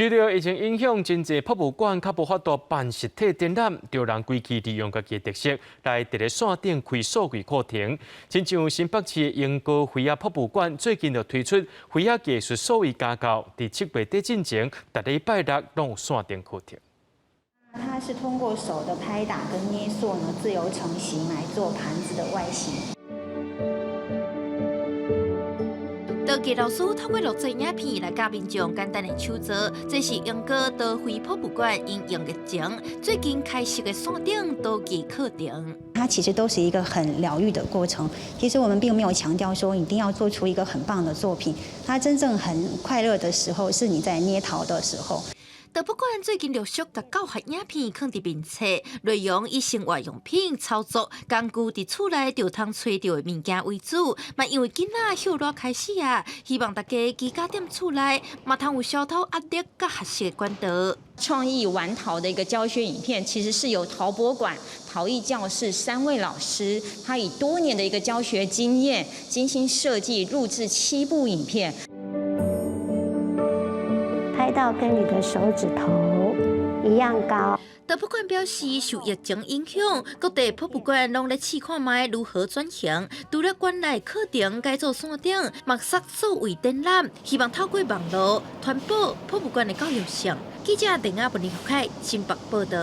除了疫情影响，真侪博物馆较无法度办实体展览，就让规矩利用家己的特色来伫咧线顶开数位课程。亲像新北市英歌飞亚博物馆最近就推出飞亚技术数位家教，伫7月底进前，逐礼拜六拢有线顶课程。它是通过手的拍打跟捏塑呢，自由成型来做盘子的外形。 道具老师透过录制影片来教民众简单的手作，这是英歌德辉博物馆因用疫情最近开设的线顶道具课程。它其实都是一个很疗愈的过程。其实我们并没有强调说一定要做出一个很棒的作品，它真正很快乐的时候是你在捏陶的时候。 德博馆最近陆续甲教学影片放伫面册，内容以生活用品操作、工具伫厝内就通找到的物件为主。嘛，因为囡仔休热开始啊，希望大家居家踮厝内，嘛通有消脱压力甲学习的管道。创意玩陶的一个教学影片，其实是由陶博馆、陶艺教室3位老师，他以多年的一个教学经验，精心设计录制7部影片。 拍到跟你的手指头一样高。德博馆表示，受疫情影响，各地博物馆拢咧试看卖如何转型。除了馆内课程改造线顶，墨色数位展览，希望透过网络传播博物馆的教育上。记者林亚文林凯新北报道。